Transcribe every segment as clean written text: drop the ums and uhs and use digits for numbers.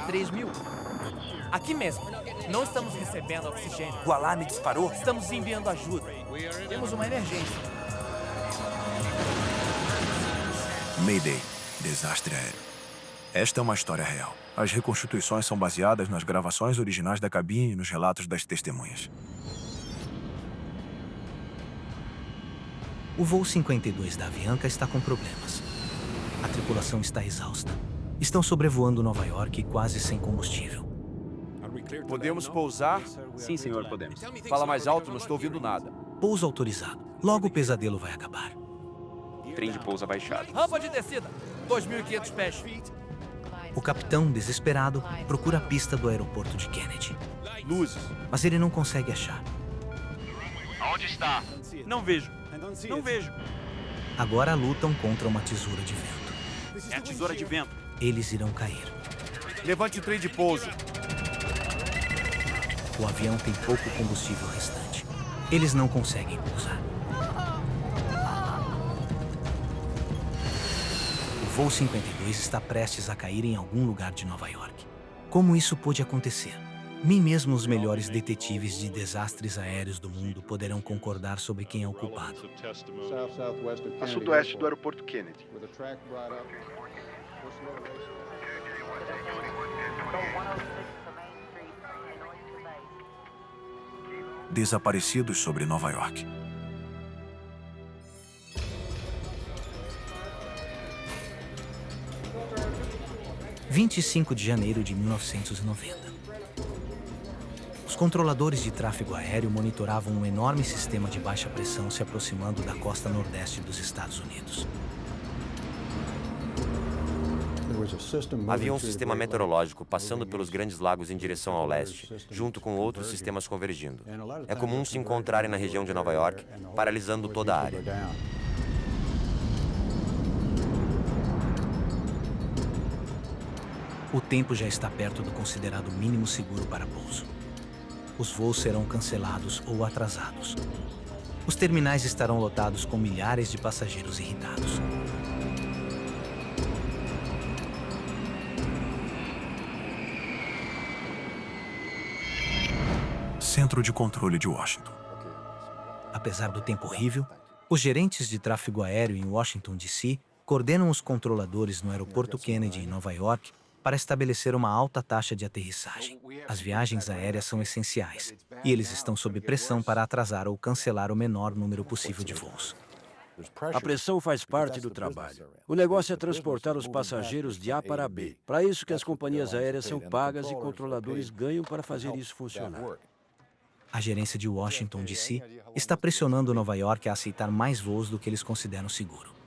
3.000. Aqui mesmo. Não estamos recebendo oxigênio. O alarme disparou? Estamos enviando ajuda. Temos uma emergência. Mayday. Desastre aéreo. Esta é uma história real. As reconstituições são baseadas nas gravações originais da cabine e nos relatos das testemunhas. O voo 52 da Avianca está com problemas. A tripulação está exausta. Estão sobrevoando Nova York quase sem combustível. Podemos pousar? Sim, senhor, podemos. Fala mais alto, não estou ouvindo nada. Pouso autorizado. Logo o pesadelo vai acabar. Trem de pouso abaixado. Rampa de descida. 2.500 pés. O capitão, desesperado, procura a pista do aeroporto de Kennedy. Luzes. Mas ele não consegue achar. Onde está? Não vejo. Não vejo. Agora lutam contra uma tesoura de vento. É a tesoura de vento. Eles irão cair. Levante o trem de pouso. O avião tem pouco combustível restante. Eles não conseguem pousar. O voo 52 está prestes a cair em algum lugar de Nova York. Como isso pôde acontecer? Nem mesmo os melhores detetives de desastres aéreos do mundo poderão concordar sobre quem é o culpado. A sudoeste do aeroporto Kennedy. Desaparecidos sobre Nova York. – 25 de janeiro de 1990. Os controladores de tráfego aéreo monitoravam um enorme sistema de baixa pressão se aproximando da costa nordeste dos Estados Unidos. Havia um sistema meteorológico passando pelos Grandes Lagos em direção ao leste, junto com outros sistemas convergindo. É comum se encontrarem na região de Nova York, paralisando toda a área. O tempo já está perto do considerado mínimo seguro para pouso. Os voos serão cancelados ou atrasados. Os terminais estarão lotados com milhares de passageiros irritados. Centro de Controle de Washington. Apesar do tempo horrível, os gerentes de tráfego aéreo em Washington, D.C., coordenam os controladores no aeroporto Kennedy, em Nova York, para estabelecer uma alta taxa de aterrissagem. As viagens aéreas são essenciais, e eles estão sob pressão para atrasar ou cancelar o menor número possível de voos. A pressão faz parte do trabalho. O negócio é transportar os passageiros de A para B. Para isso que as companhias aéreas são pagas e controladores ganham para fazer isso funcionar. A gerência de Washington, D.C., está pressionando Nova York a aceitar mais voos do que eles consideram seguro.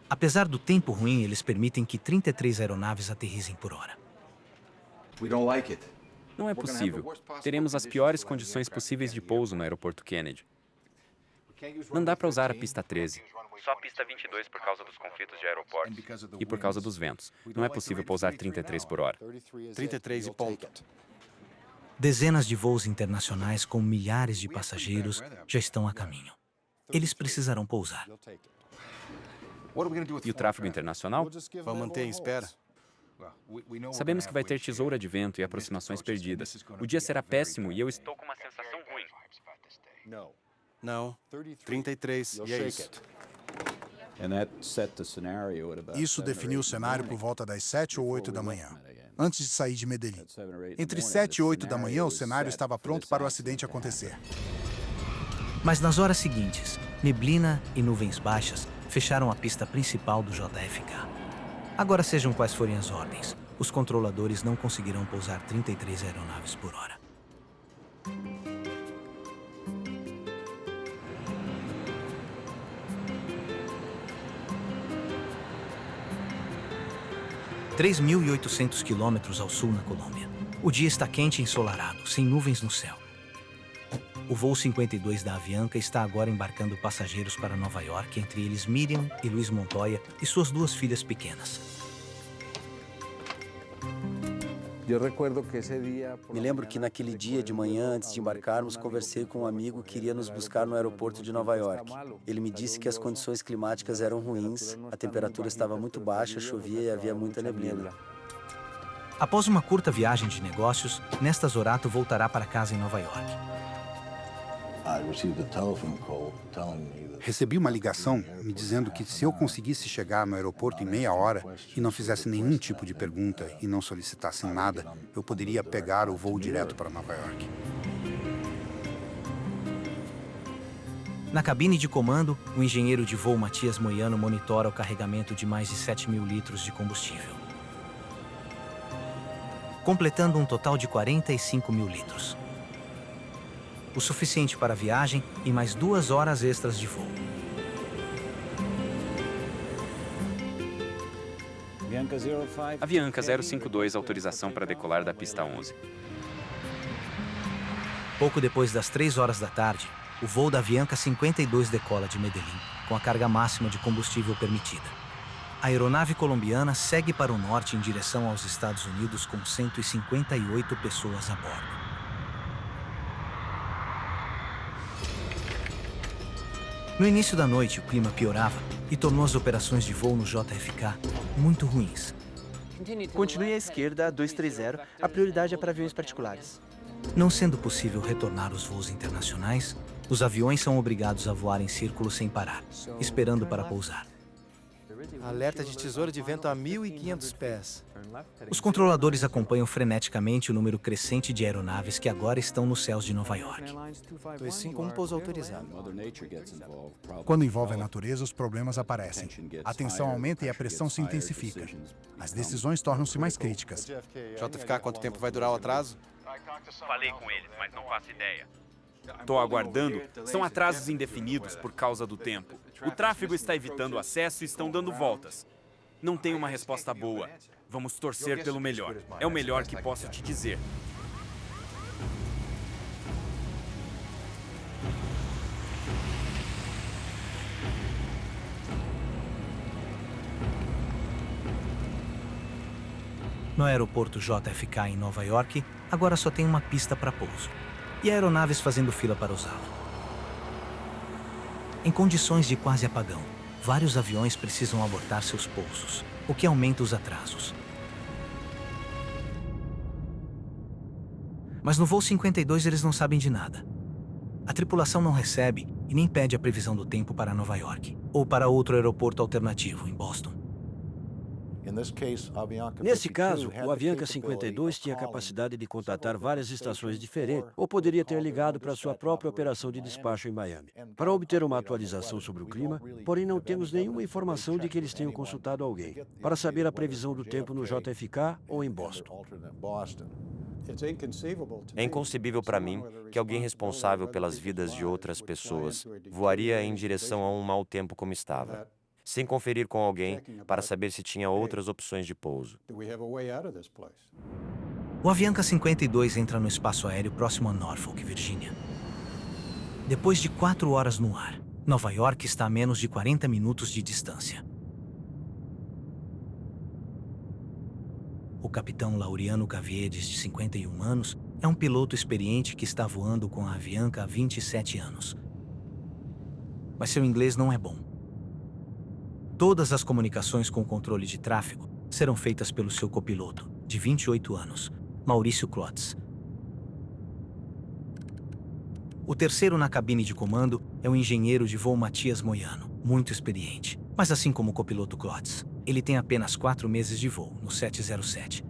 Apesar do tempo ruim, eles permitem que 33 aeronaves aterrissem por hora. Não é possível. Teremos as piores condições possíveis de pouso no aeroporto Kennedy. Não dá para usar a pista 13. Só a pista 22 por causa dos conflitos de aeroportos e por causa dos ventos. Não é possível pousar 33 por hora. 33 e ponto. Dezenas de voos internacionais com milhares de passageiros já estão a caminho. Eles precisarão pousar. E o tráfego internacional? Vamos manter em espera. Sabemos que vai ter tesoura de vento e aproximações perdidas. O dia será péssimo e eu estou com uma sensação ruim. Não, 33, e é isso. Isso definiu o cenário por volta das 7 ou 8 da manhã, antes de sair de Medellín. Entre 7 e 8 da manhã, o cenário estava pronto para o acidente acontecer. Mas nas horas seguintes, neblina e nuvens baixas fecharam a pista principal do JFK. Agora, sejam quais forem as ordens, os controladores não conseguirão pousar 33 aeronaves por hora. – 3.800 quilômetros ao sul na Colômbia. O dia está quente e ensolarado, sem nuvens no céu. O voo 52 da Avianca está agora embarcando passageiros para Nova York, entre eles Miriam e Luiz Montoya e suas duas filhas pequenas. Me lembro que naquele dia de manhã, antes de embarcarmos, conversei com um amigo que iria nos buscar no aeroporto de Nova York. Ele me disse que as condições climáticas eram ruins, a temperatura estava muito baixa, chovia e havia muita neblina. Após uma curta viagem de negócios, Nesta Zorato voltará para casa em Nova York. Recebi uma ligação me dizendo que se eu conseguisse chegar no aeroporto em meia hora e não fizesse nenhum tipo de pergunta e não solicitasse nada, eu poderia pegar o voo direto para Nova York. Na cabine de comando, o engenheiro de voo Matias Moiano monitora o carregamento de mais de 7.000 litros de combustível, completando um total de 45.000 litros. O suficiente para a viagem e mais 2 horas extras de voo. Avianca 052, autorização para decolar da pista 11. Pouco depois das 3 horas da tarde, o voo da Avianca 52 decola de Medellín, com a carga máxima de combustível permitida. A aeronave colombiana segue para o norte em direção aos Estados Unidos com 158 pessoas a bordo. No início da noite, o clima piorava e tornou as operações de voo no JFK muito ruins. Continue à esquerda, 230. A prioridade é para aviões particulares. Não sendo possível retornar os voos internacionais, os aviões são obrigados a voar em círculo sem parar, esperando para pousar. Alerta de tesoura de vento a 1.500 pés. Os controladores acompanham freneticamente o número crescente de aeronaves que agora estão nos céus de Nova York. 251 pouso autorizado. Quando envolve a natureza, os problemas aparecem. A tensão aumenta e a pressão se intensifica. As decisões tornam-se mais críticas. JFK, quanto tempo vai durar o atraso? Falei com eles, mas não faço ideia. Estou aguardando. São atrasos indefinidos por causa do tempo. O tráfego está evitando acesso e estão dando voltas. Não tenho uma resposta boa. Vamos torcer pelo melhor. É o melhor que posso te dizer. No aeroporto JFK em Nova York, agora só tem uma pista para pouso e aeronaves fazendo fila para usá-lo. Em condições de quase apagão, vários aviões precisam abortar seus pousos, o que aumenta os atrasos. Mas no voo 52 eles não sabem de nada. A tripulação não recebe e nem pede a previsão do tempo para Nova York, ou para outro aeroporto alternativo, em Boston. Nesse caso, o Avianca 52 tinha a capacidade de contatar várias estações diferentes ou poderia ter ligado para sua própria operação de despacho em Miami, para obter uma atualização sobre o clima, porém não temos nenhuma informação de que eles tenham consultado alguém, para saber a previsão do tempo no JFK ou em Boston. É inconcebível para mim que alguém responsável pelas vidas de outras pessoas voaria em direção a um mau tempo como estava, sem conferir com alguém para saber se tinha outras opções de pouso. O Avianca 52 entra no espaço aéreo próximo a Norfolk, Virgínia. Depois de 4 horas no ar, Nova York está a menos de 40 minutos de distância. O capitão Laureano Caviedes, de 51 anos, é um piloto experiente que está voando com a Avianca há 27 anos. Mas seu inglês não é bom. Todas as comunicações com o controle de tráfego serão feitas pelo seu copiloto, de 28 anos, Maurício Klotz. O terceiro na cabine de comando é o engenheiro de voo Matias Moiano, muito experiente. Mas assim como o copiloto Klotz, ele tem apenas 4 meses de voo no 707.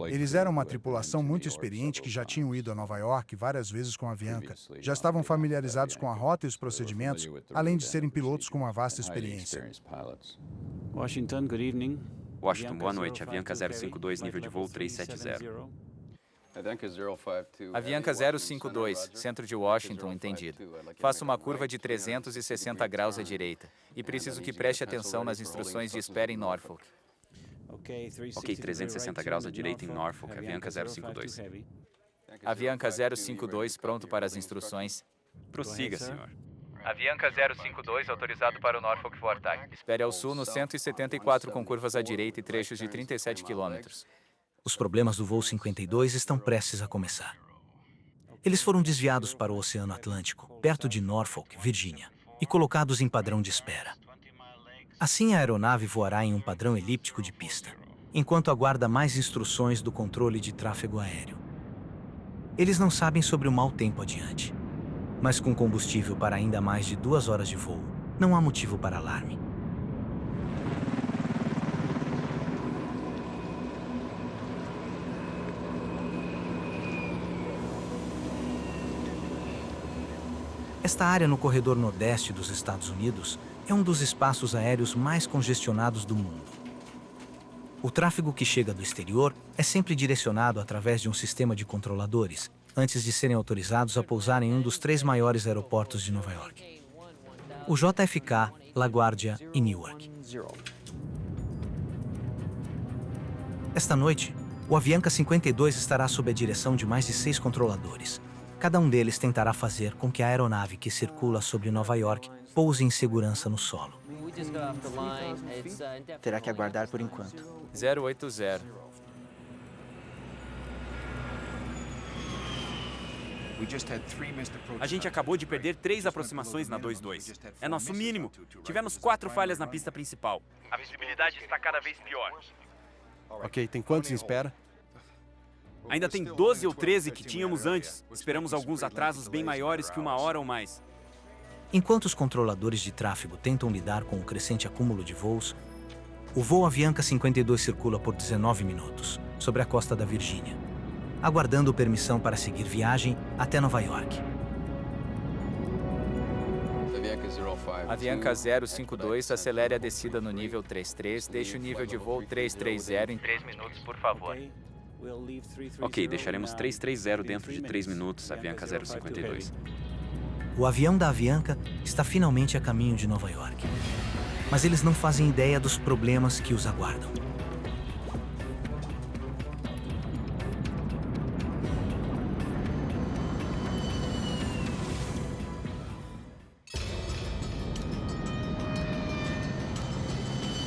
Eles eram uma tripulação muito experiente que já tinham ido a Nova York várias vezes com a Avianca. Já estavam familiarizados com a rota e os procedimentos, além de serem pilotos com uma vasta experiência. Washington, boa noite. Avianca 052, nível de voo 370. Avianca 052, centro de Washington, entendido. Faça uma curva de 360 graus à direita e preciso que preste atenção nas instruções de espera em Norfolk. Ok, 360 graus à direita em Norfolk, Avianca 052. Avianca 052, pronto para as instruções. Prossiga, senhor. Avianca 052, autorizado para o Norfolk Vortag. Espere ao sul no 174 com curvas à direita e trechos de 37 quilômetros. Os problemas do voo 52 estão prestes a começar. Eles foram desviados para o Oceano Atlântico, perto de Norfolk, Virgínia, e colocados em padrão de espera. Assim, a aeronave voará em um padrão elíptico de pista, enquanto aguarda mais instruções do controle de tráfego aéreo. Eles não sabem sobre o mau tempo adiante, mas com combustível para ainda mais de 2 horas de voo, não há motivo para alarme. Esta área no corredor nordeste dos Estados Unidos é um dos espaços aéreos mais congestionados do mundo. O tráfego que chega do exterior é sempre direcionado através de um sistema de controladores, antes de serem autorizados a pousar em um dos 3 maiores aeroportos de Nova York: o JFK, LaGuardia e Newark. Esta noite, o Avianca 52 estará sob a direção de mais de 6 controladores. Cada um deles tentará fazer com que a aeronave que circula sobre Nova York pouse em segurança no solo. Terá que aguardar por enquanto. 080. A gente acabou de perder 3 aproximações na 22. É nosso mínimo. Tivemos 4 falhas na pista principal. A visibilidade está cada vez pior. Ok, tem quantos em espera? Ainda tem 12 ou 13 que tínhamos antes. Esperamos alguns atrasos bem maiores que 1 hora ou mais. Enquanto os controladores de tráfego tentam lidar com o crescente acúmulo de voos, o voo Avianca 52 circula por 19 minutos sobre a costa da Virgínia, aguardando permissão para seguir viagem até Nova York. Avianca 052, acelere a descida no nível 33, deixe o nível de voo 330 em 3 minutos, por favor. Ok, deixaremos 330 dentro de 3 minutos, Avianca 052. O avião da Avianca está finalmente a caminho de Nova York. Mas eles não fazem ideia dos problemas que os aguardam.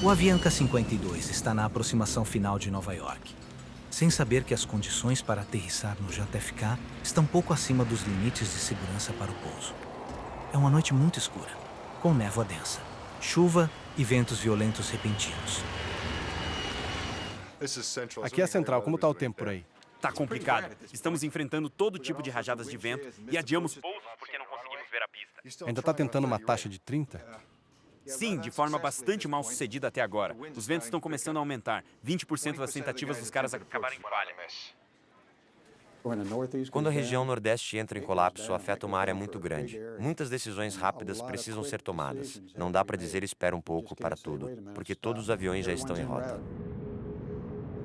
O Avianca 52 está na aproximação final de Nova York, sem saber que as condições para aterrissar no JFK estão pouco acima dos limites de segurança para o pouso. É uma noite muito escura, com névoa densa, chuva e ventos violentos repentinos. Aqui é a central, como está o tempo por aí? Tá complicado. Estamos enfrentando todo tipo de rajadas de vento e adiamos pousos porque não conseguimos ver a pista. Ainda está tentando uma taxa de 30? Sim, de forma bastante mal sucedida até agora. Os ventos estão começando a aumentar. 20% das tentativas dos caras acabaram em falha. Quando a região Nordeste entra em colapso, afeta uma área muito grande. Muitas decisões rápidas precisam ser tomadas. Não dá para dizer espera um pouco para tudo, porque todos os aviões já estão em rota.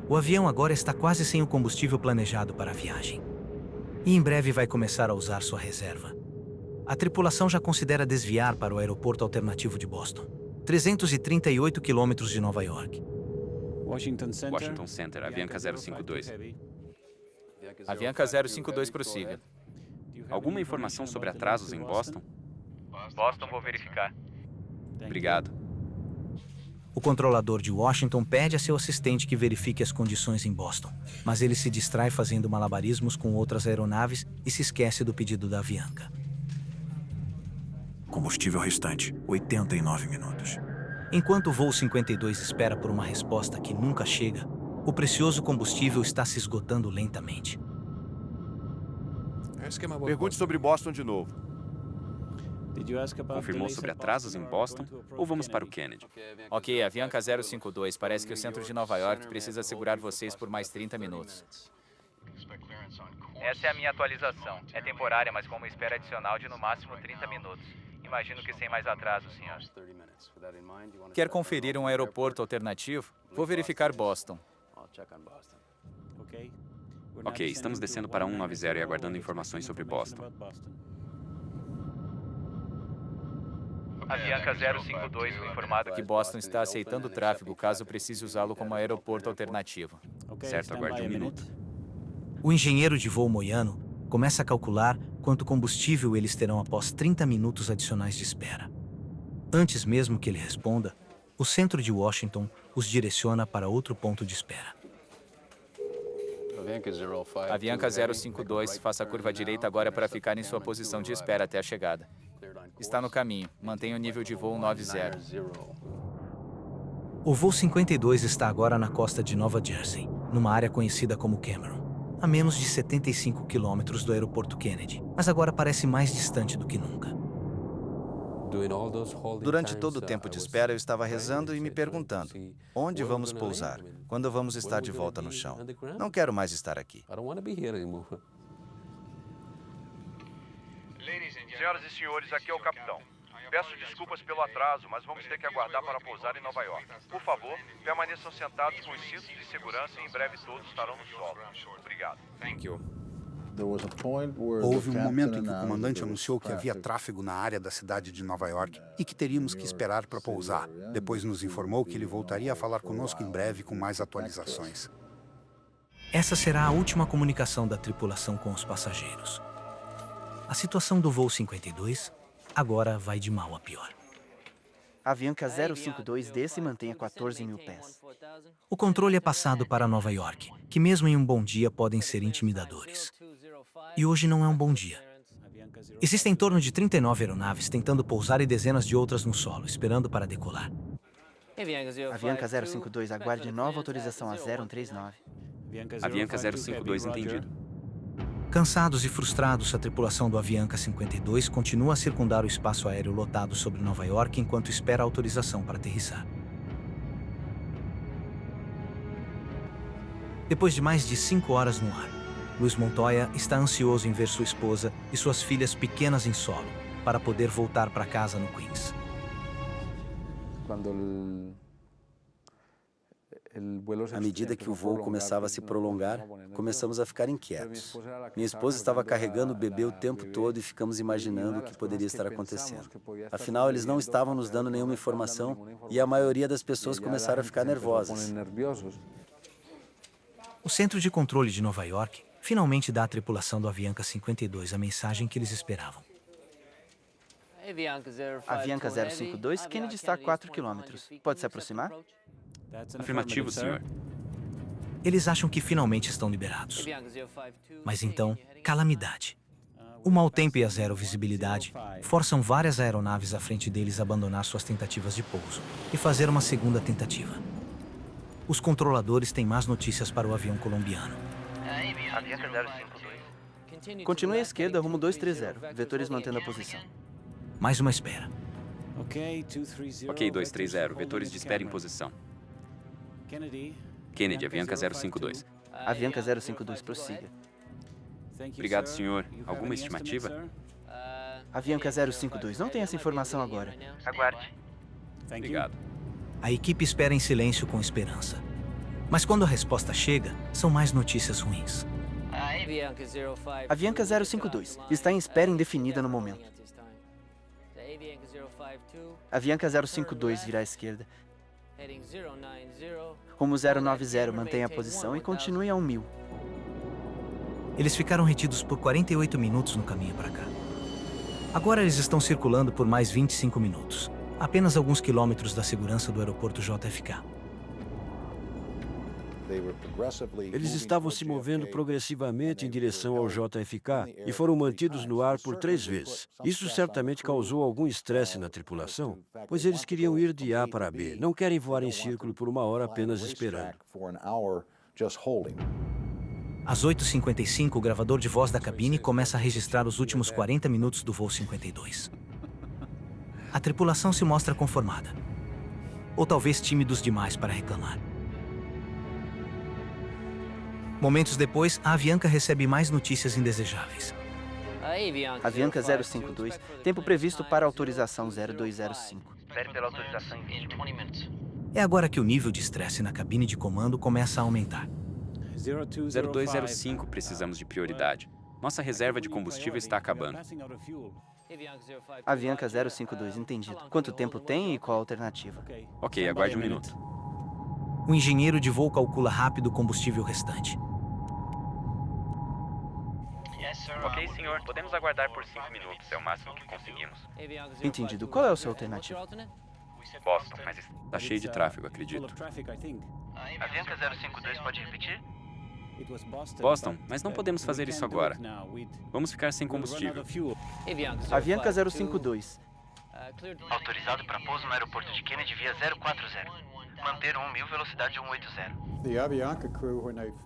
O avião agora está quase sem o combustível planejado para a viagem. E em breve vai começar a usar sua reserva. A tripulação já considera desviar para o aeroporto alternativo de Boston, 338 quilômetros de Nova York. Washington Center, Avianca 052. Avianca 052 prossiga. Alguma informação sobre atrasos em Boston? Boston, vou verificar. Obrigado. O controlador de Washington pede a seu assistente que verifique as condições em Boston, mas ele se distrai fazendo malabarismos com outras aeronaves e se esquece do pedido da Avianca. Combustível restante, 89 minutos. Enquanto o voo 52 espera por uma resposta que nunca chega, o precioso combustível está se esgotando lentamente. Pergunte sobre Boston de novo. Confirmou sobre atrasos em Boston ou vamos para o Kennedy? Ok, Avianca 052. Parece que o centro de Nova York precisa segurar vocês por mais 30 minutos. Essa é a minha atualização. É temporária, mas com uma espera adicional de no máximo 30 minutos. Imagino que sem mais atraso, senhor. Quer conferir um aeroporto alternativo? Vou verificar Boston. Ok, estamos descendo para 190 e aguardando informações sobre Boston. Avianca 052 foi informado que Boston está aceitando o tráfego caso precise usá-lo como aeroporto alternativo. Certo, aguarde 1 minuto. O engenheiro de voo moiano começa a calcular quanto combustível eles terão após 30 minutos adicionais de espera. Antes mesmo que ele responda, o centro de Washington os direciona para outro ponto de espera. Avianca 052, faça a curva direita agora para ficar em sua posição de espera até a chegada. Está no caminho. Mantenha o nível de voo 90. O voo 52 está agora na costa de Nova Jersey, numa área conhecida como Cameron, a menos de 75 quilômetros do aeroporto Kennedy, mas agora parece mais distante do que nunca. Durante todo o tempo de espera, eu estava rezando e me perguntando: onde vamos pousar? Quando vamos estar de volta no chão? Não quero mais estar aqui. Senhoras e senhores, aqui é o capitão. Peço desculpas pelo atraso, mas vamos ter que aguardar para pousar em Nova York. Por favor, permaneçam sentados com os cintos de segurança e em breve todos estarão no solo. Obrigado. Houve um momento em que o comandante anunciou que havia tráfego na área da cidade de Nova York e que teríamos que esperar para pousar. Depois nos informou que ele voltaria a falar conosco em breve com mais atualizações. Essa será a última comunicação da tripulação com os passageiros. A situação do voo 52 agora vai de mal a pior. Avianca 052 desce e mantenha 14 mil pés. O controle é passado para Nova York, que mesmo em um bom dia podem ser intimidadores. E hoje não é um bom dia. Existem em torno de 39 aeronaves tentando pousar e dezenas de outras no solo, esperando para decolar. Avianca 052, aguarde nova autorização a 0139. Avianca 052, entendido. Cansados e frustrados, a tripulação do Avianca 52 continua a circundar o espaço aéreo lotado sobre Nova York enquanto espera a autorização para aterrissar. Depois de mais de 5 horas no ar, Luiz Montoya está ansioso em ver sua esposa e suas filhas pequenas em solo, para poder voltar para casa no Queens. À medida que o voo começava a se prolongar, começamos a ficar inquietos. Minha esposa estava carregando o bebê o tempo todo e ficamos imaginando o que poderia estar acontecendo. Afinal, eles não estavam nos dando nenhuma informação e a maioria das pessoas começaram a ficar nervosas. O Centro de Controle de Nova York finalmente dá à tripulação do Avianca 52 a mensagem que eles esperavam. Avianca 052, Kennedy está a 4 quilômetros. Pode se aproximar? Afirmativo, senhor. Eles acham que finalmente estão liberados. Mas então, calamidade. O mau tempo e a zero visibilidade forçam várias aeronaves à frente deles a abandonar suas tentativas de pouso e fazer uma segunda tentativa. Os controladores têm más notícias para o avião colombiano. Avianca 052. Continue à esquerda, rumo 230. Vetores mantendo a posição. Mais uma espera. Ok, 230. Vetores de espera em posição. Kennedy, Avianca 052. Avianca 052, prossiga. Obrigado, senhor. Alguma estimativa? Avianca 052, não tem essa informação agora. Aguarde. Obrigado. A equipe espera em silêncio com esperança. Mas quando a resposta chega, são mais notícias ruins. Avianca 052 está em espera indefinida no momento. Avianca 052 virá à esquerda. Rumo 090, mantenha a posição e continue a 1000. Eles ficaram retidos por 48 minutos no caminho para cá. Agora eles estão circulando por mais 25 minutos, apenas alguns quilômetros da segurança do aeroporto JFK. Eles estavam se movendo progressivamente em direção ao JFK e foram mantidos no ar por 3 vezes. Isso certamente causou algum estresse na tripulação, pois eles queriam ir de A para B, não querem voar em círculo por 1 hora apenas esperando. Às 8h55, o gravador de voz da cabine começa a registrar os últimos 40 minutos do voo 52. A tripulação se mostra conformada, ou talvez tímidos demais para reclamar. Momentos depois, a Avianca recebe mais notícias indesejáveis. Avianca 052, tempo previsto para autorização 0205. Espere pela autorização em 20 minutos. É agora que o nível de estresse na cabine de comando começa a aumentar. 0205, precisamos de prioridade. Nossa reserva de combustível está acabando. Avianca 052, entendido. Quanto tempo tem e qual a alternativa? Ok, aguarde 1 minuto. O engenheiro de voo calcula rápido o combustível restante. Ok, senhor. Podemos aguardar por 5 minutos. É o máximo que conseguimos. Entendido. Qual é o seu alternativo? Boston, mas está cheio de tráfego, acredito. Avianca 052, pode repetir? Boston, mas não podemos fazer isso agora. Vamos ficar sem combustível. Avianca 052. Autorizado para pouso no aeroporto de Kennedy via 040. Manter 1000, velocidade 180.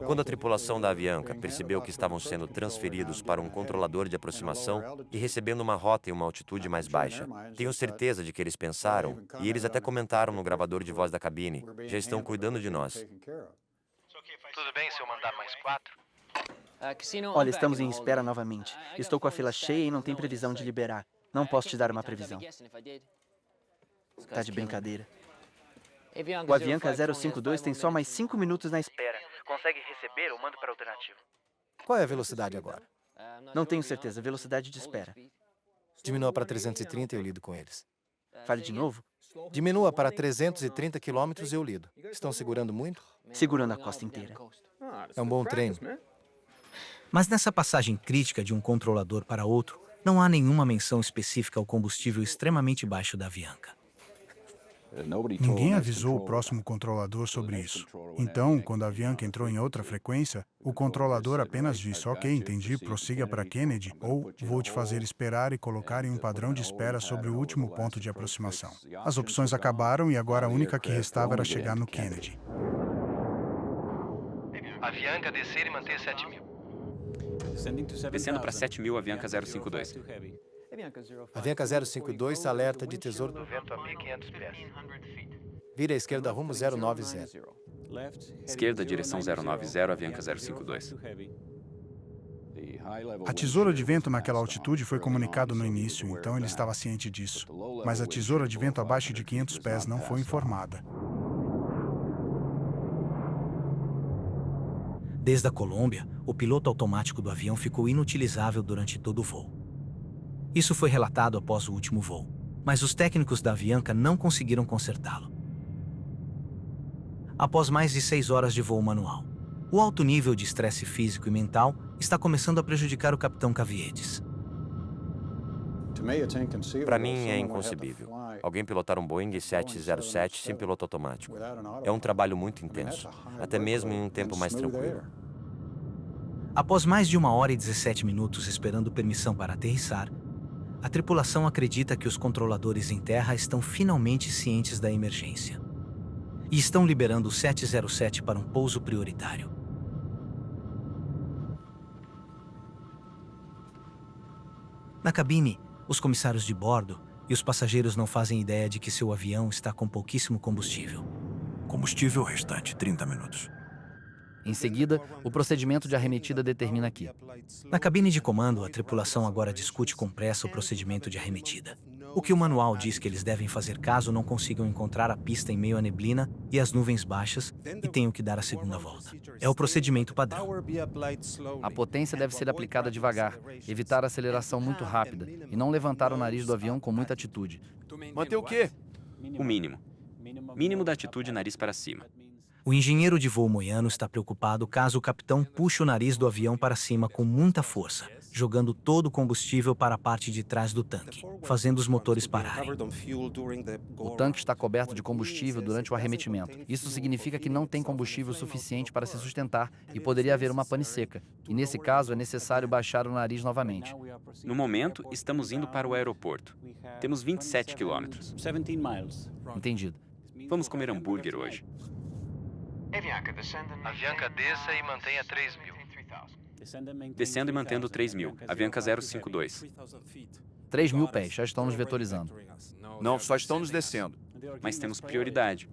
Quando a tripulação da Avianca percebeu que estavam sendo transferidos para um controlador de aproximação e recebendo uma rota em uma altitude mais baixa, tenho certeza de que eles pensaram, e eles até comentaram no gravador de voz da cabine, já estão cuidando de nós. Tudo bem se eu mandar mais 4? Olha, estamos em espera novamente. Estou com a fila cheia e não tem previsão de liberar. Não posso te dar uma previsão. Tá de brincadeira. O Avianca 052 tem só mais 5 minutos na espera. Consegue receber ou mando para alternativo? Qual é a velocidade agora? Não tenho certeza. Velocidade de espera. Diminua para 330 e eu lido com eles. Fale de novo. Diminua para 330 km e eu lido. Estão segurando muito? Segurando a costa inteira. É um bom treino. Mas nessa passagem crítica de um controlador para outro, não há nenhuma menção específica ao combustível extremamente baixo da Avianca. Ninguém avisou o próximo controlador sobre isso. Então, quando a Avianca entrou em outra frequência, o controlador apenas disse, ok, entendi, prossiga para Kennedy, ou vou te fazer esperar e colocar em um padrão de espera sobre o último ponto de aproximação. As opções acabaram e agora a única que restava era chegar no Kennedy. Avianca descer e manter 7000. Descendo para 7000, Avianca 052. Avianca 052 alerta de tesouro Do vento a 1.500 pés. Vira à esquerda rumo 090. Esquerda, direção 090, Avianca 052. A tesoura de vento naquela altitude foi comunicado no início, então ele estava ciente disso. Mas a tesoura de vento abaixo de 500 pés não foi informada. Desde a Colômbia, o piloto automático do avião ficou inutilizável durante todo o voo. Isso foi relatado após o último voo, mas os técnicos da Avianca não conseguiram consertá-lo. Após mais de 6 horas de voo manual, o alto nível de estresse físico e mental está começando a prejudicar o capitão Caviedes. Para mim é inconcebível. Alguém pilotar um Boeing 707 sem piloto automático. É um trabalho muito intenso, até mesmo em um tempo mais tranquilo. Após mais de 1 hora e 17 minutos esperando permissão para aterrissar, a tripulação acredita que os controladores em terra estão finalmente cientes da emergência e estão liberando o 707 para um pouso prioritário. Na cabine, os comissários de bordo e os passageiros não fazem ideia de que seu avião está com pouquíssimo combustível. Combustível restante, 30 minutos. Em seguida, o procedimento de arremetida determina aqui. Na cabine de comando, a tripulação agora discute com pressa o procedimento de arremetida. O que o manual diz que eles devem fazer caso não consigam encontrar a pista em meio à neblina e às nuvens baixas e tenham que dar a segunda volta. É o procedimento padrão. A potência deve ser aplicada devagar, evitar a aceleração muito rápida e não levantar o nariz do avião com muita atitude. Manter o quê? O mínimo. Mínimo da atitude nariz para cima. O engenheiro de voo moiano está preocupado caso o capitão puxe o nariz do avião para cima com muita força, jogando todo o combustível para a parte de trás do tanque, fazendo os motores pararem. O tanque está coberto de combustível durante o arremetimento. Isso significa que não tem combustível suficiente para se sustentar e poderia haver uma pane seca. E nesse caso é necessário baixar o nariz novamente. No momento, estamos indo para o aeroporto. Temos 27 quilômetros. Entendido. Vamos comer hambúrguer hoje. Avianca desça e mantenha 3.000. Descendo e mantendo 3.000. Avianca 052. 3.000 pés, já estão nos vetorizando. Não, só estão nos descendo. Mas temos prioridade.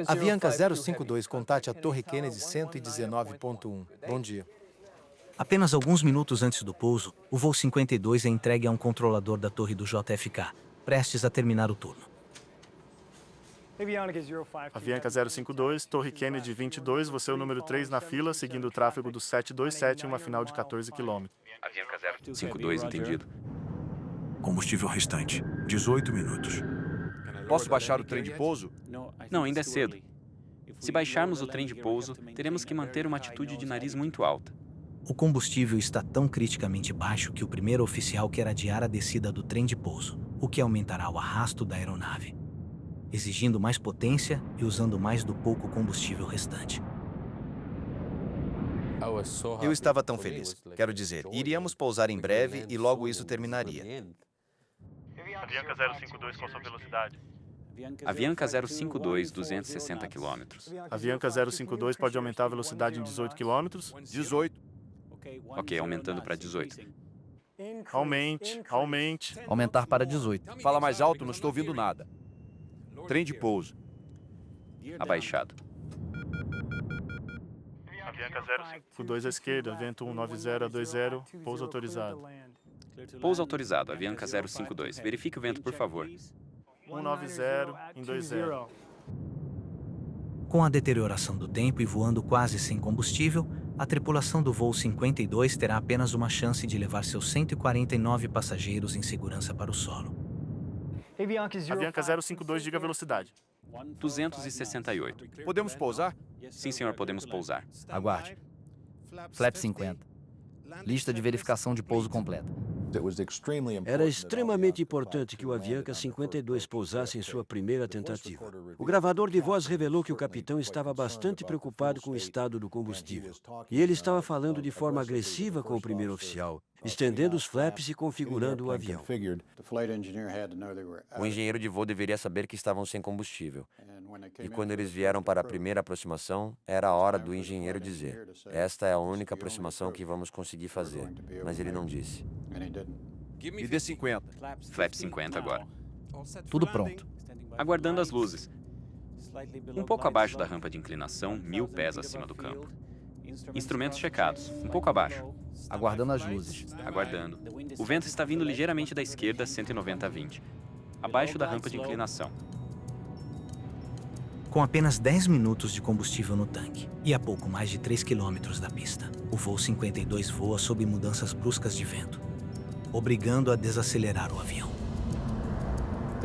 Avianca 052, contate a Torre Kennedy 119.1. Bom dia. Apenas alguns minutos antes do pouso, o voo 52 é entregue a um controlador da torre do JFK, prestes a terminar o turno. Avianca 052, Torre Kennedy 22, você é o número 3 na fila, seguindo o tráfego do 727 em uma final de 14 km. Avianca 052, entendido. Combustível restante, 18 minutos. Posso baixar o trem de pouso? Não, ainda é cedo. Se baixarmos o trem de pouso, teremos que manter uma atitude de nariz muito alta. O combustível está tão criticamente baixo que o primeiro oficial quer adiar a descida do trem de pouso, o que aumentará o arrasto da aeronave, exigindo mais potência e usando mais do pouco combustível restante. Eu estava tão feliz. Quero dizer, iríamos pousar em breve e logo isso terminaria. Avianca 052, qual sua velocidade? Avianca 052, 260 km. Avianca 052 pode aumentar a velocidade em 18 km. 18. Ok, aumentando para 18. Aumente. Aumentar para 18. Fala mais alto, não estou ouvindo nada. Trem de pouso. Abaixado. Avianca 052 à esquerda, vento 190 a 20, pouso autorizado. Pouso autorizado, Avianca 052. Verifique o vento, por favor. 190 em 20. Com a deterioração do tempo e voando quase sem combustível, a tripulação do voo 52 terá apenas uma chance de levar seus 149 passageiros em segurança para o solo. Avianca 052, diga a velocidade. 268. Podemos pousar? Sim, senhor, podemos pousar. Aguarde. Flap 50. Lista de verificação de pouso completa. Era extremamente importante que o Avianca 52 pousasse em sua primeira tentativa. O gravador de voz revelou que o capitão estava bastante preocupado com o estado do combustível. E ele estava falando de forma agressiva com o primeiro oficial, estendendo os flaps e configurando o avião. O engenheiro de voo deveria saber que estavam sem combustível. E quando eles vieram para a primeira aproximação, era a hora do engenheiro dizer: esta é a única aproximação que vamos conseguir fazer. Mas ele não disse. Me dê 50. Flap 50 agora. Tudo pronto. Aguardando as luzes. Um pouco abaixo da rampa de inclinação, 1000 pés acima do campo. Instrumentos checados. Um pouco abaixo. Aguardando as luzes. Aguardando. O vento está vindo ligeiramente da esquerda, 190 a 20. Abaixo da rampa de inclinação. Com apenas 10 minutos de combustível no tanque e a pouco mais de 3 quilômetros da pista, o voo 52 voa sob mudanças bruscas de vento, obrigando a desacelerar o avião.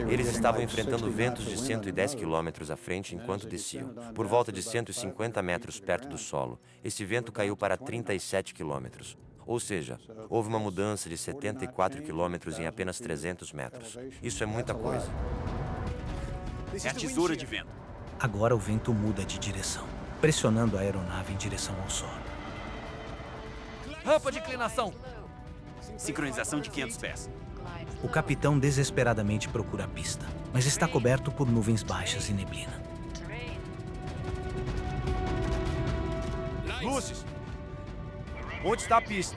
Eles estavam enfrentando ventos de 110 km à frente enquanto desciam. Por volta de 150 metros perto do solo, esse vento caiu para 37 km. Ou seja, houve uma mudança de 74 km em apenas 300 metros. Isso é muita coisa. É a tesoura de vento. Agora o vento muda de direção, pressionando a aeronave em direção ao solo. Rampa de inclinação. Sincronização de 500 pés. O capitão desesperadamente procura a pista, mas está coberto por nuvens baixas e neblina. Luzes! Onde está a pista?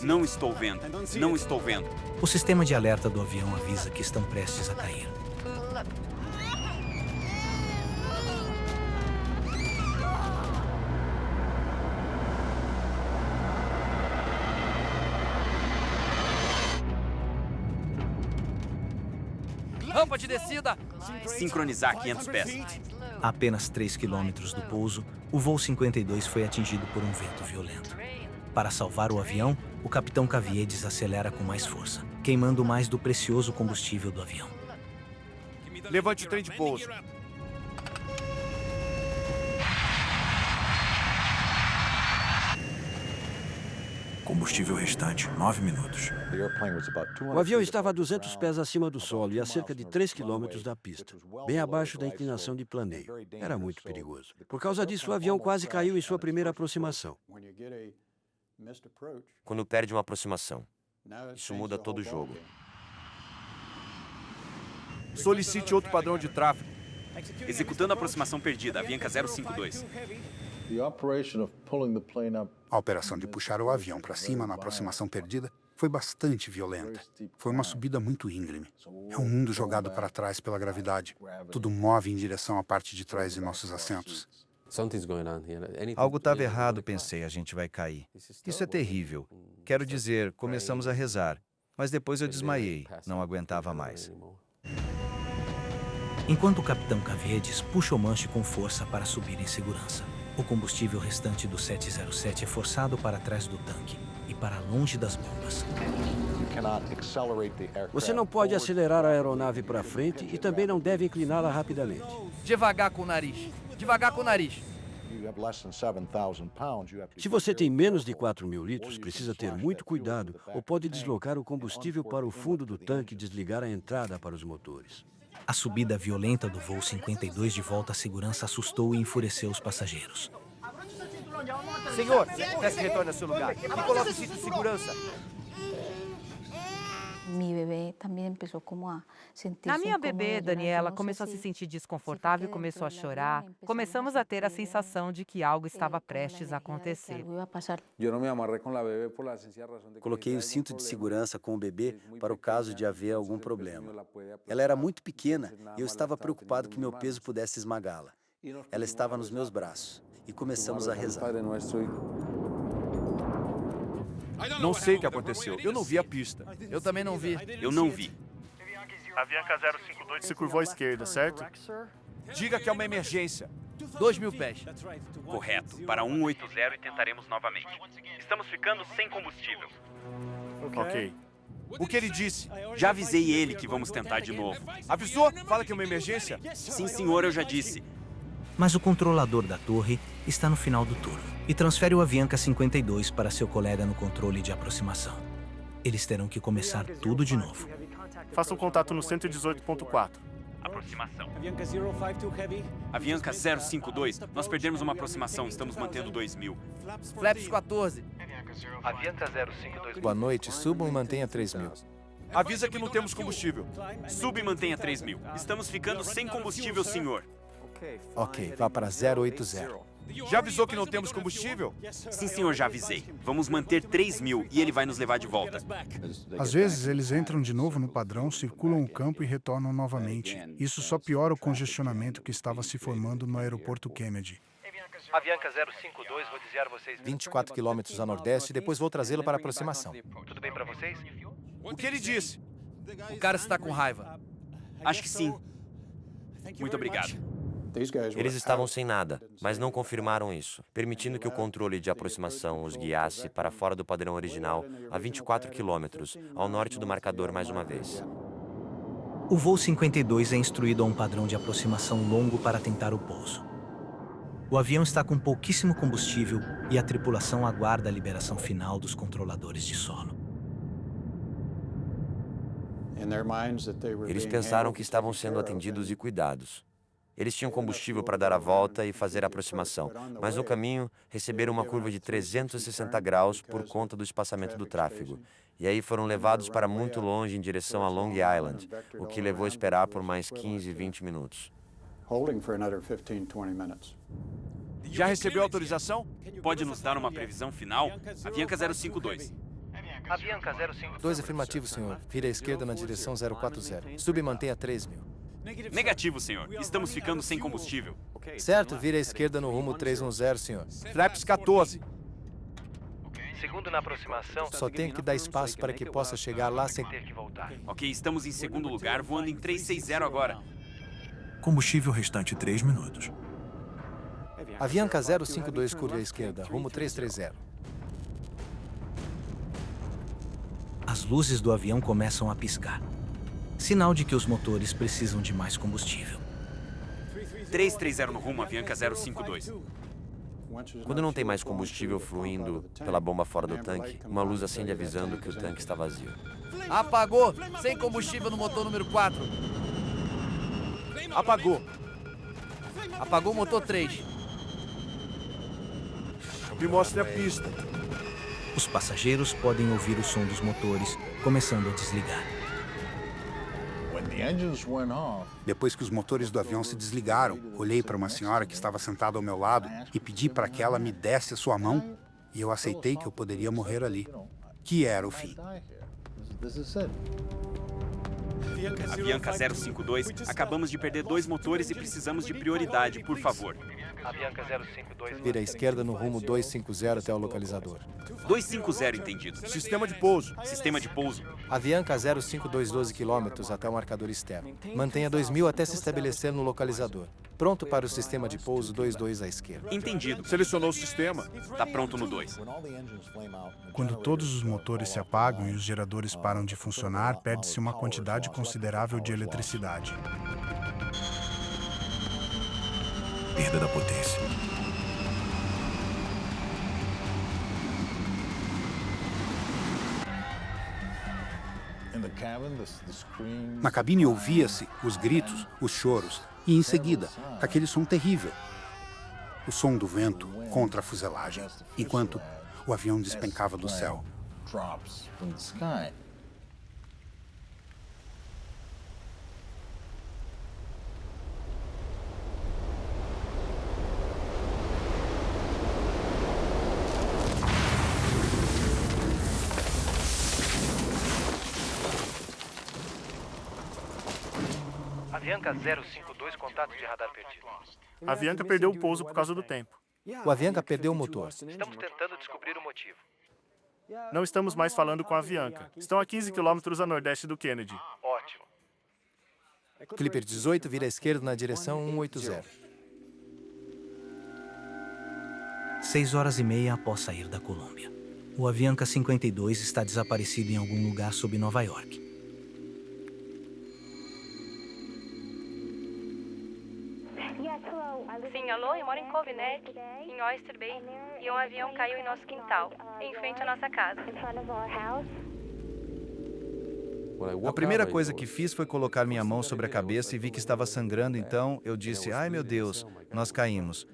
Não estou vendo. Não estou vendo. O sistema de alerta do avião avisa que estão prestes a cair. Rampa de descida. Sincronizar 500 pés. A apenas 3 quilômetros do pouso, o voo 52 foi atingido por um vento violento. Para salvar o avião, o capitão Cavier desacelera com mais força, queimando mais do precioso combustível do avião. Levante o trem de pouso. Combustível restante, 9 minutos. O avião estava a 200 pés acima do solo e a cerca de 3 quilômetros da pista, bem abaixo da inclinação de planeio. Era muito perigoso. Por causa disso, o avião quase caiu em sua primeira aproximação. Quando perde uma aproximação, isso muda todo o jogo. Solicite outro padrão de tráfego. Executando a aproximação perdida, Avianca 052. A operação de puxar o avião para cima na aproximação perdida foi bastante violenta. Foi uma subida muito íngreme. É um mundo jogado para trás pela gravidade. Tudo move em direção à parte de trás de nossos assentos. Algo estava errado, pensei, a gente vai cair. Isso é terrível. Quero dizer, começamos a rezar, mas depois eu desmaiei, não aguentava mais. Enquanto o capitão Caviedes puxa o manche com força para subir em segurança, o combustível restante do 707 é forçado para trás do tanque e para longe das bombas. Você não pode acelerar a aeronave para frente e também não deve incliná-la rapidamente. Devagar com o nariz. Devagar com o nariz. Se você tem menos de 4.000 litros, precisa ter muito cuidado ou pode deslocar o combustível para o fundo do tanque e desligar a entrada para os motores. A subida violenta do voo 52 de volta à segurança assustou e enfureceu os passageiros. Senhor, peço que retorne ao seu lugar e coloque o cinto de segurança. A minha bebê, Daniela, começou a se sentir desconfortável e começou a chorar. Começamos a ter a sensação de que algo estava prestes a acontecer. Coloquei o cinto de segurança com o bebê para o caso de haver algum problema. Ela era muito pequena e eu estava preocupado que meu peso pudesse esmagá-la. Ela estava nos meus braços e começamos a rezar. Não sei o que aconteceu. Eu não vi a pista. Eu também não vi. Eu não vi. Avianca 052 se curvou à esquerda, certo? Diga que é uma emergência. 2.000 pés. Correto. Para 180 e tentaremos novamente. Estamos ficando sem combustível. Ok. O que ele disse? Já avisei ele que vamos tentar de novo. Avisou? Fala que é uma emergência? Sim, senhor, eu já disse. Mas o controlador da torre está no final do turno e transfere o Avianca 52 para seu colega no controle de aproximação. Eles terão que começar tudo de novo. Faça um contato no 118.4. Aproximação. Avianca 052, nós perdemos uma aproximação, estamos mantendo 2.000. Flaps 14. Avianca 052. Boa noite, subam e mantenha 3.000. Avisa que não temos combustível. Suba e mantenha 3.000. Estamos ficando sem combustível, senhor. Ok, vá para 080. Já avisou que não temos combustível? Sim, senhor, já avisei. Vamos manter 3.000 e ele vai nos levar de volta. Às vezes, eles entram de novo no padrão, circulam o campo e retornam novamente. Isso só piora o congestionamento que estava se formando no aeroporto Kennedy. Avianca 052, vou desviar vocês... 24 quilômetros a nordeste e depois vou trazê-lo para a aproximação. Tudo bem para vocês? O que ele disse? O cara está com raiva. Acho que sim. Muito obrigado. Eles estavam sem nada, mas não confirmaram isso, permitindo que o controle de aproximação os guiasse para fora do padrão original a 24 quilômetros, ao norte do marcador mais uma vez. O voo 52 é instruído a um padrão de aproximação longo para tentar o pouso. O avião está com pouquíssimo combustível e a tripulação aguarda a liberação final dos controladores de solo. Eles pensaram que estavam sendo atendidos e cuidados. Eles tinham combustível para dar a volta e fazer a aproximação, mas no caminho receberam uma curva de 360 graus por conta do espaçamento do tráfego. E aí foram levados para muito longe em direção a Long Island, o que levou a esperar por mais 15, 20 minutos. Já recebeu autorização? Pode nos dar uma previsão final? Avianca 052. Avianca 052. 2 afirmativos, senhor. Vire à esquerda na direção 040. Sub e mantenha 3.000. Negativo, senhor. Estamos ficando sem combustível. Certo, vire à esquerda no rumo 310, senhor. Flaps 14. Segundo na aproximação... Só tenho que dar espaço para que possa chegar lá sem... ter que voltar. Ok, estamos em segundo lugar, voando em 360 agora. Combustível restante 3 minutos. Avianca 052, curva à esquerda, rumo 330. As luzes do avião começam a piscar. Sinal de que os motores precisam de mais combustível. 330 no rumo, Avianca 052. Quando não tem mais combustível fluindo pela bomba fora do tanque, uma luz acende avisando que o tanque está vazio. Apagou! Sem combustível no motor número 4. Apagou. Apagou o motor 3. Me mostre a pista. Os passageiros podem ouvir o som dos motores começando a desligar. Depois que os motores do avião se desligaram, olhei para uma senhora que estava sentada ao meu lado e pedi para que ela me desse a sua mão, e eu aceitei que eu poderia morrer ali, que era o fim. Avianca 052, acabamos de perder 2 motores e precisamos de prioridade, por favor. Avianca 052. Vire à esquerda no rumo 250 até o localizador. 250, entendido. Sistema de pouso. Sistema de pouso. Avianca 05212 km até o marcador externo. Mantenha 2000 até se estabelecer no localizador. Pronto para o sistema de pouso 22 à esquerda. Entendido. Selecionou o sistema. Está pronto no 2. Quando todos os motores se apagam e os geradores param de funcionar, perde-se uma quantidade considerável de eletricidade. Perda da potência. Na cabine ouvia-se os gritos, os choros e, em seguida, aquele som terrível. O som do vento contra a fuselagem, enquanto o avião despencava do céu. Avianca 052, contato de radar perdido. A Avianca perdeu o pouso por causa do tempo. O Avianca perdeu o motor. Estamos tentando descobrir o motivo. Não estamos mais falando com a Avianca. Estão a 15 quilômetros a nordeste do Kennedy. Ótimo. Clipper 18 vira à esquerda na direção 180. 6h30 após sair da Colômbia. O Avianca 52 está desaparecido em algum lugar sob Nova York. Sim, alô, eu moro em Cove Neck, em Oyster Bay, e um avião caiu em nosso quintal, em frente à nossa casa. A primeira coisa que fiz foi colocar minha mão sobre a cabeça e vi que estava sangrando, então eu disse, ai meu Deus, nós caímos.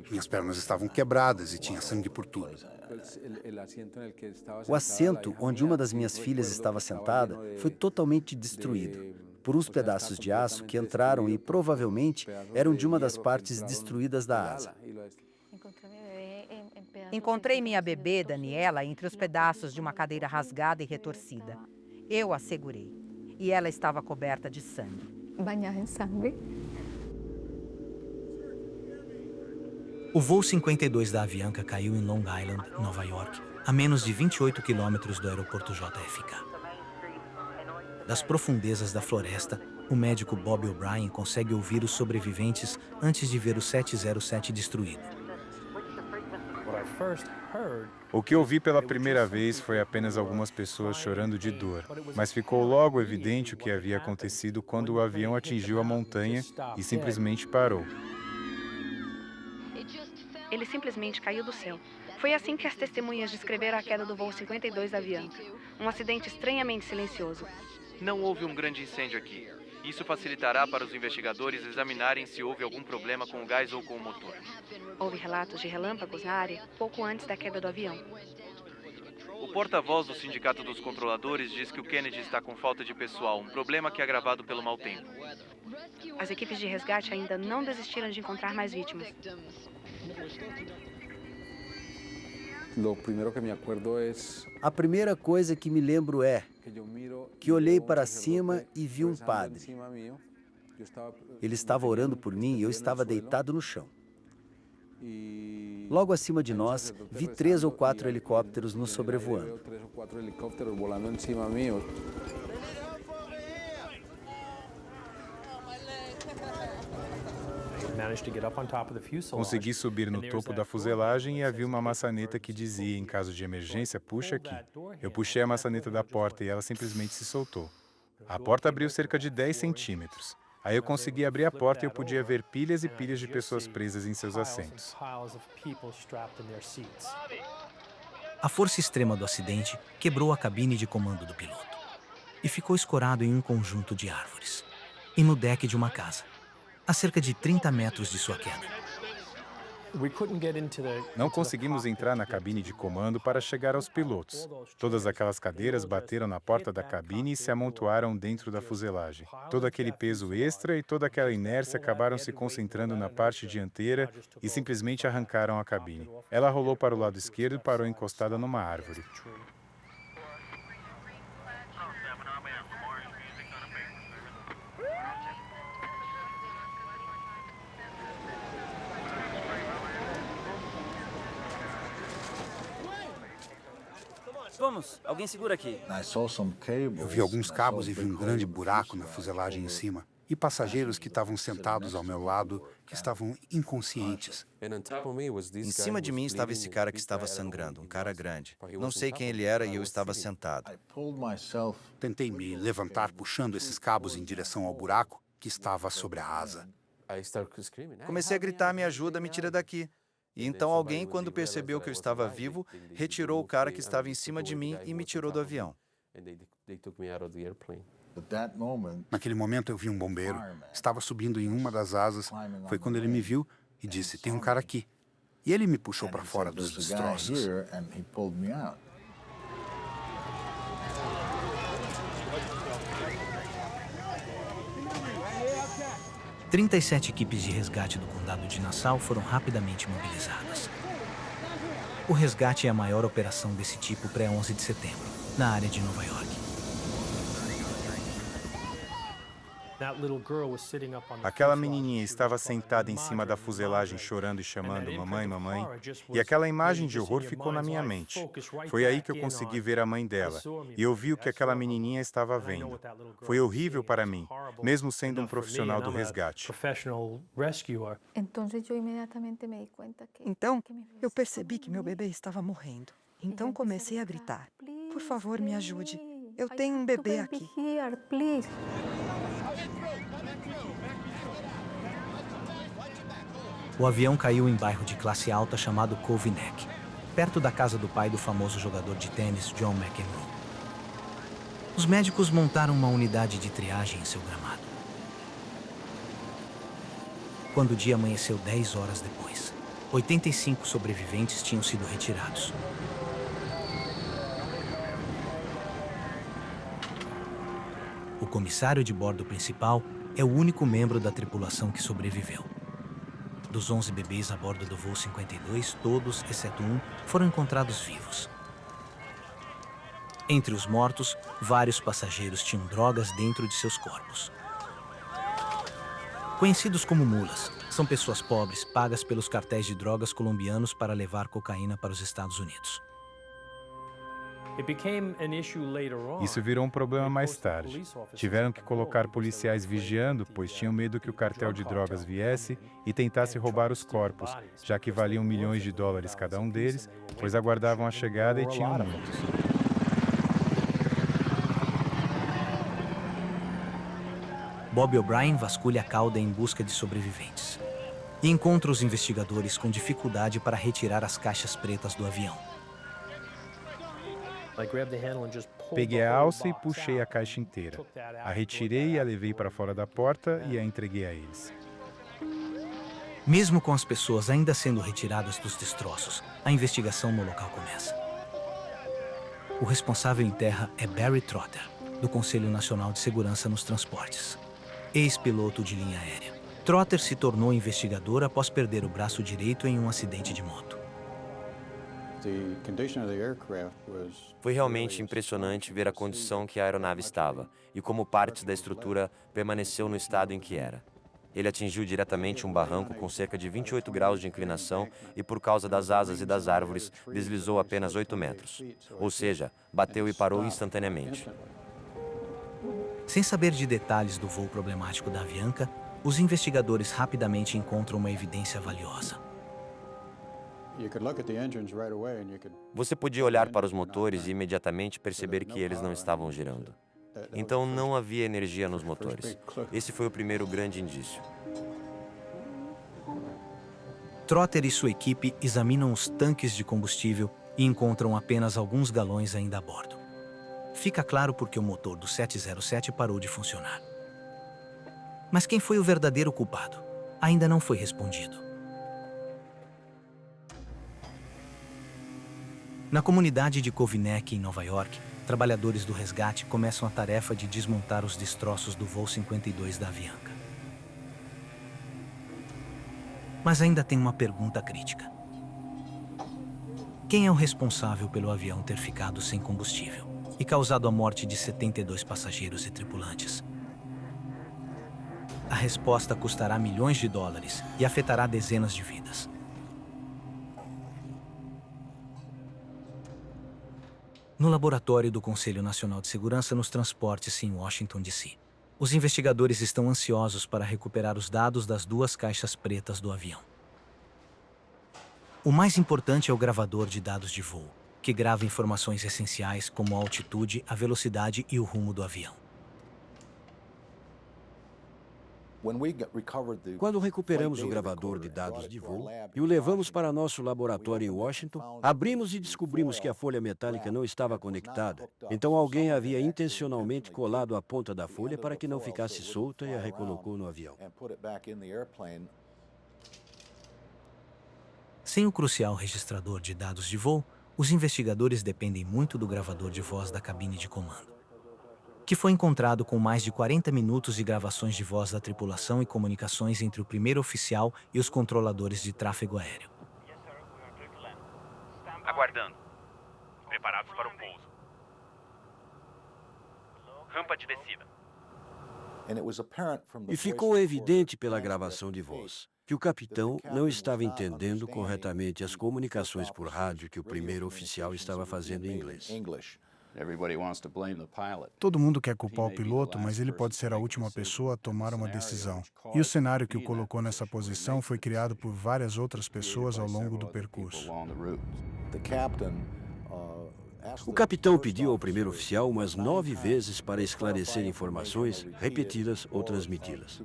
Minhas pernas estavam quebradas e tinha sangue por tudo. O assento onde uma das minhas filhas estava sentada foi totalmente destruído por uns pedaços de aço que entraram e provavelmente eram de uma das partes destruídas da asa. Encontrei minha bebê, Daniela, entre os pedaços de uma cadeira rasgada e retorcida. Eu a segurei. E ela estava coberta de sangue. Banhada em sangue. O voo 52 da Avianca caiu em Long Island, Nova York, a menos de 28 quilômetros do aeroporto JFK. Das profundezas da floresta, o médico Bob O'Brien consegue ouvir os sobreviventes antes de ver o 707 destruído. O que ouvi pela primeira vez foi apenas algumas pessoas chorando de dor, mas ficou logo evidente o que havia acontecido quando o avião atingiu a montanha e simplesmente parou. Ele simplesmente caiu do céu. Foi assim que as testemunhas descreveram a queda do voo 52 da Avianca. Um acidente estranhamente silencioso. Não houve um grande incêndio aqui. Isso facilitará para os investigadores examinarem se houve algum problema com o gás ou com o motor. Houve relatos de relâmpagos na área pouco antes da queda do avião. O porta-voz do Sindicato dos Controladores diz que o Kennedy está com falta de pessoal, um problema que é agravado pelo mau tempo. As equipes de resgate ainda não desistiram de encontrar mais vítimas. A primeira coisa que me lembro é que olhei para cima e vi um padre. Ele estava orando por mim e eu estava deitado no chão. Logo acima de nós, vi 3 ou 4 helicópteros nos sobrevoando. Consegui subir no topo da fuselagem e havia uma maçaneta que dizia, em caso de emergência, puxa aqui. Eu puxei a maçaneta da porta e ela simplesmente se soltou. A porta abriu cerca de 10 centímetros. Aí eu consegui abrir a porta e eu podia ver pilhas e pilhas de pessoas presas em seus assentos. A força extrema do acidente quebrou a cabine de comando do piloto e ficou escorado em um conjunto de árvores e no deck de uma casa, a cerca de 30 metros de sua queda. Não conseguimos entrar na cabine de comando para chegar aos pilotos. Todas aquelas cadeiras bateram na porta da cabine e se amontoaram dentro da fuselagem. Todo aquele peso extra e toda aquela inércia acabaram se concentrando na parte dianteira e simplesmente arrancaram a cabine. Ela rolou para o lado esquerdo e parou encostada numa árvore. Vamos, alguém segura aqui. Eu vi alguns cabos e vi um grande buraco na fuselagem em cima. E passageiros que estavam sentados ao meu lado, que estavam inconscientes. Em cima de mim estava esse cara que estava sangrando, um cara grande. Não sei quem ele era e eu estava sentado. Tentei me levantar puxando esses cabos em direção ao buraco que estava sobre a asa. Comecei a gritar, me ajuda, me tira daqui. E então alguém, quando percebeu que eu estava vivo, retirou o cara que estava em cima de mim e me tirou do avião. Naquele momento eu vi um bombeiro, estava subindo em uma das asas. Foi quando ele me viu e disse, tem um cara aqui. E ele me puxou para fora dos destroços. 37 equipes de resgate do condado de Nassau foram rapidamente mobilizadas. O resgate é a maior operação desse tipo pré-11 de setembro, na área de Nova York. Aquela menininha estava sentada em cima da fuselagem chorando e chamando mamãe, mamãe, e aquela imagem de horror ficou na minha mente. Foi aí que eu consegui ver a mãe dela, e eu vi o que aquela menininha estava vendo. Foi horrível para mim, mesmo sendo um profissional do resgate. Então, eu percebi que meu bebê estava morrendo. Então comecei a gritar: por favor, me ajude. Eu tenho um bebê aqui. O avião caiu em bairro de classe alta chamado Cove Neck, perto da casa do pai do famoso jogador de tênis John McEnroe. Os médicos montaram uma unidade de triagem em seu gramado. Quando o dia amanheceu 10 horas depois, 85 sobreviventes tinham sido retirados. O comissário de bordo principal é o único membro da tripulação que sobreviveu. Dos 11 bebês a bordo do voo 52, todos, exceto um, foram encontrados vivos. Entre os mortos, vários passageiros tinham drogas dentro de seus corpos. Conhecidos como mulas, são pessoas pobres pagas pelos cartéis de drogas colombianos para levar cocaína para os Estados Unidos. Isso virou um problema mais tarde. Tiveram que colocar policiais vigiando, pois tinham medo que o cartel de drogas viesse e tentasse roubar os corpos, já que valiam milhões de dólares cada um deles, pois aguardavam a chegada e tinham muitos. Bob O'Brien vasculha a cauda em busca de sobreviventes e encontra os investigadores com dificuldade para retirar as caixas pretas do avião. Peguei a alça e puxei a caixa inteira. A retirei e a levei para fora da porta e a entreguei a eles. Mesmo com as pessoas ainda sendo retiradas dos destroços, a investigação no local começa. O responsável em terra é Barry Trotter, do Conselho Nacional de Segurança nos Transportes, ex-piloto de linha aérea. Trotter se tornou investigador após perder o braço direito em um acidente de moto. Foi realmente impressionante ver a condição que a aeronave estava e como partes da estrutura permaneceu no estado em que era. Ele atingiu diretamente um barranco com cerca de 28 graus de inclinação e, por causa das asas e das árvores, deslizou apenas 8 metros. Ou seja, bateu e parou instantaneamente. Sem saber de detalhes do voo problemático da Avianca, os investigadores rapidamente encontram uma evidência valiosa. Você podia olhar para os motores e imediatamente perceber que eles não estavam girando. Então não havia energia nos motores. Esse foi o primeiro grande indício. Trotter e sua equipe examinam os tanques de combustível e encontram apenas alguns galões ainda a bordo. Fica claro porque o motor do 707 parou de funcionar. Mas quem foi o verdadeiro culpado? Ainda não foi respondido. Na comunidade de Cove Neck, em Nova York, trabalhadores do resgate começam a tarefa de desmontar os destroços do voo 52 da Avianca. Mas ainda tem uma pergunta crítica. Quem é o responsável pelo avião ter ficado sem combustível e causado a morte de 72 passageiros e tripulantes? A resposta custará milhões de dólares e afetará dezenas de vidas. No laboratório do Conselho Nacional de Segurança nos Transportes em Washington, D.C., os investigadores estão ansiosos para recuperar os dados das 2 caixas pretas do avião. O mais importante é o gravador de dados de voo, que grava informações essenciais como a altitude, a velocidade e o rumo do avião. Quando recuperamos o gravador de dados de voo e o levamos para nosso laboratório em Washington, abrimos e descobrimos que a folha metálica não estava conectada. Então alguém havia intencionalmente colado a ponta da folha para que não ficasse solta e a recolocou no avião. Sem o crucial registrador de dados de voo, os investigadores dependem muito do gravador de voz da cabine de comando, que foi encontrado com mais de 40 minutos de gravações de voz da tripulação e comunicações entre o primeiro oficial e os controladores de tráfego aéreo. Aguardando. Preparados para o pouso. Rampa de descida. E ficou evidente pela gravação de voz que o capitão não estava entendendo corretamente as comunicações por rádio que o primeiro oficial estava fazendo em inglês. Todo mundo quer culpar o piloto, mas ele pode ser a última pessoa a tomar uma decisão. E o cenário que o colocou nessa posição foi criado por várias outras pessoas ao longo do percurso. O capitão pediu ao primeiro oficial umas 9 vezes para esclarecer informações, repeti-las ou transmiti-las.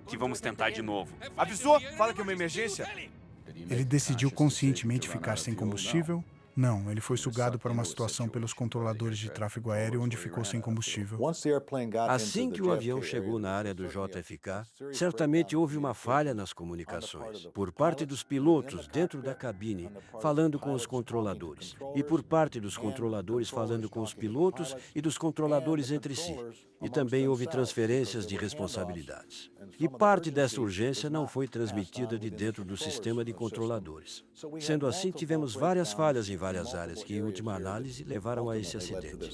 Que vamos tentar de novo. Avisou? Fala que é uma emergência. Ele decidiu conscientemente ficar sem combustível? Não, ele foi sugado para uma situação pelos controladores de tráfego aéreo onde ficou sem combustível. Assim que o avião chegou na área do JFK, certamente houve uma falha nas comunicações, por parte dos pilotos dentro da cabine, falando com os controladores, e por parte dos controladores falando com os pilotos e dos controladores entre si. E também houve transferências de responsabilidades. E parte dessa urgência não foi transmitida de dentro do sistema de controladores. Sendo assim, tivemos várias falhas em várias áreas que, em última análise, levaram a esse acidente.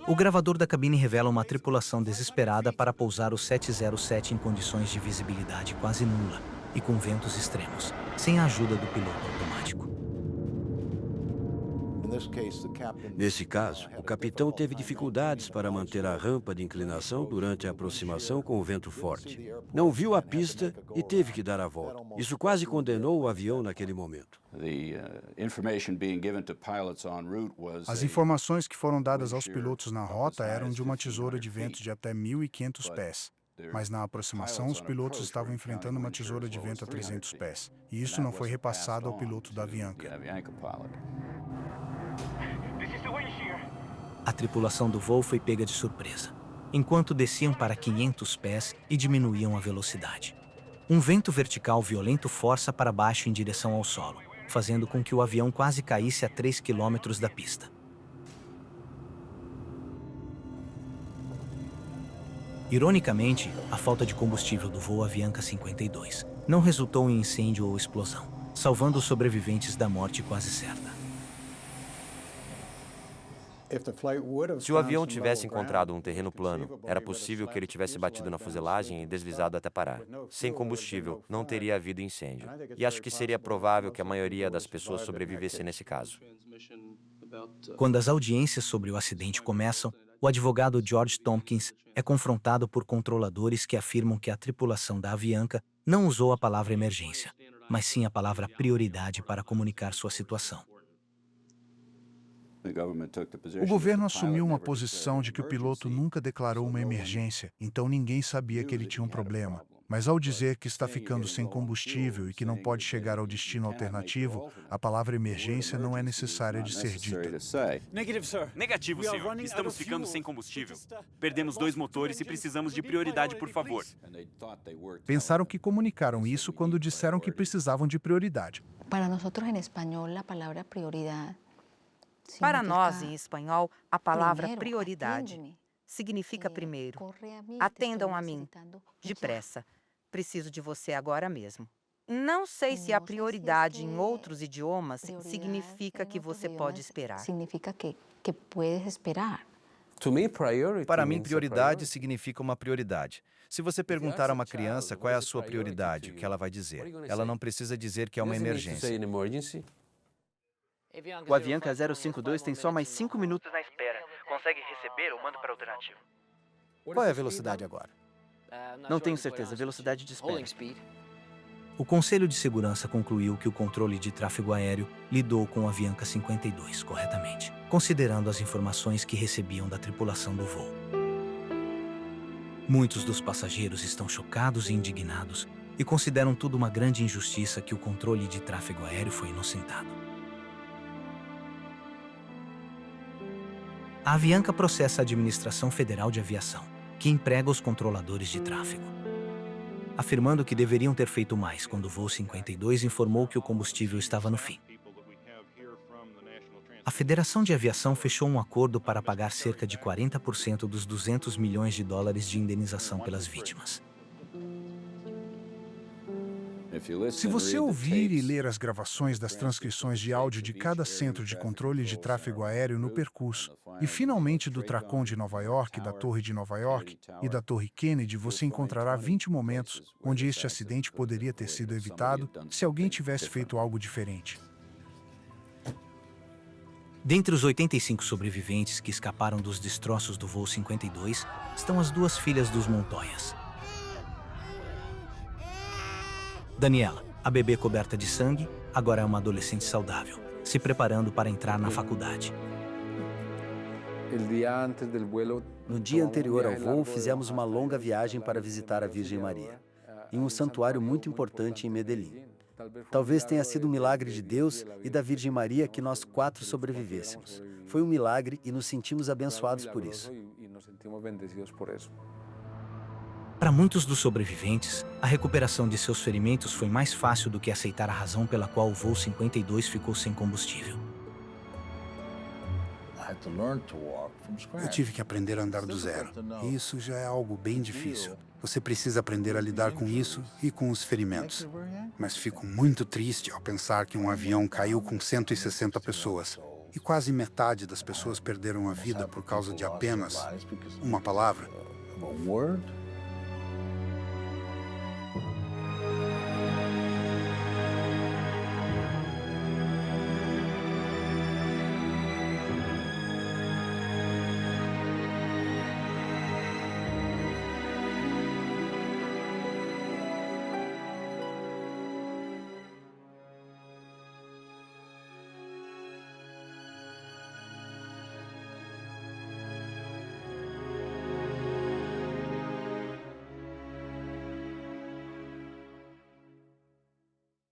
O gravador da cabine revela uma tripulação desesperada para pousar o 707 em condições de visibilidade quase nula e com ventos extremos, sem a ajuda do piloto automático. Nesse caso, o capitão teve dificuldades para manter a rampa de inclinação durante a aproximação com o vento forte. Não viu a pista e teve que dar a volta. Isso quase condenou o avião naquele momento. As informações que foram dadas aos pilotos na rota eram de uma tesoura de vento de até 1.500 pés. Mas na aproximação, os pilotos estavam enfrentando uma tesoura de vento a 300 pés. E isso não foi repassado ao piloto da Avianca. A tripulação do voo foi pega de surpresa, enquanto desciam para 500 pés e diminuíam a velocidade. Um vento vertical violento força para baixo em direção ao solo, fazendo com que o avião quase caísse a 3 quilômetros da pista. Ironicamente, a falta de combustível do voo Avianca 52 não resultou em incêndio ou explosão, salvando os sobreviventes da morte quase certa. Se o avião tivesse encontrado um terreno plano, era possível que ele tivesse batido na fuselagem e deslizado até parar. Sem combustível, não teria havido incêndio. E acho que seria provável que a maioria das pessoas sobrevivesse nesse caso. Quando as audiências sobre o acidente começam, o advogado George Tompkins é confrontado por controladores que afirmam que a tripulação da Avianca não usou a palavra emergência, mas sim a palavra prioridade para comunicar sua situação. O governo assumiu uma posição de que o piloto nunca declarou uma emergência, então ninguém sabia que ele tinha um problema. Mas ao dizer que está ficando sem combustível e que não pode chegar ao destino alternativo, a palavra emergência não é necessária de ser dita. Negativo, senhor. Estamos ficando sem combustível. Perdemos 2 motores e precisamos de prioridade, por favor. Pensaram que comunicaram isso quando disseram que precisavam de prioridade. Para nós, em espanhol, a palavra prioridade. Para nós, em espanhol, a palavra prioridade significa primeiro. Atendam a mim. Depressa. Preciso de você agora mesmo. Não sei se a prioridade em outros idiomas significa que você pode esperar. Significa que puedes esperar. Para mim, prioridade significa uma prioridade. Se você perguntar a uma criança qual é a sua prioridade, o que ela vai dizer? Ela não precisa dizer que é uma emergência. O Avianca 052 tem só mais 5 minutos na espera. Consegue receber ou manda para alternativo? Qual é a velocidade agora? Não tenho certeza. Velocidade de espera. O Conselho de Segurança concluiu que o controle de tráfego aéreo lidou com o Avianca 52 corretamente, considerando as informações que recebiam da tripulação do voo. Muitos dos passageiros estão chocados e indignados e consideram tudo uma grande injustiça que o controle de tráfego aéreo foi inocentado. A Avianca processa a Administração Federal de Aviação, que emprega os controladores de tráfego, afirmando que deveriam ter feito mais quando o voo 52 informou que o combustível estava no fim. A Federação de Aviação fechou um acordo para pagar cerca de 40% dos 200 milhões de dólares de indenização pelas vítimas. Se você ouvir e ler as gravações das transcrições de áudio de cada centro de controle de tráfego aéreo no percurso, e finalmente do Tracon de Nova York, da Torre de Nova York e da Torre Kennedy, você encontrará 20 momentos onde este acidente poderia ter sido evitado se alguém tivesse feito algo diferente. Dentre os 85 sobreviventes que escaparam dos destroços do voo 52, estão as duas filhas dos Montoyas. Daniela, a bebê coberta de sangue, agora é uma adolescente saudável, se preparando para entrar na faculdade. No dia anterior ao voo, fizemos uma longa viagem para visitar a Virgem Maria, em um santuário muito importante em Medellín. Talvez tenha sido um milagre de Deus e da Virgem Maria que nós 4 sobrevivêssemos. Foi um milagre e nos sentimos abençoados por isso. Para muitos dos sobreviventes, a recuperação de seus ferimentos foi mais fácil do que aceitar a razão pela qual o voo 52 ficou sem combustível. Eu tive que aprender a andar do zero. E isso já é algo bem difícil. Você precisa aprender a lidar com isso e com os ferimentos. Mas fico muito triste ao pensar que um avião caiu com 160 pessoas. E quase metade das pessoas perderam a vida por causa de apenas uma palavra.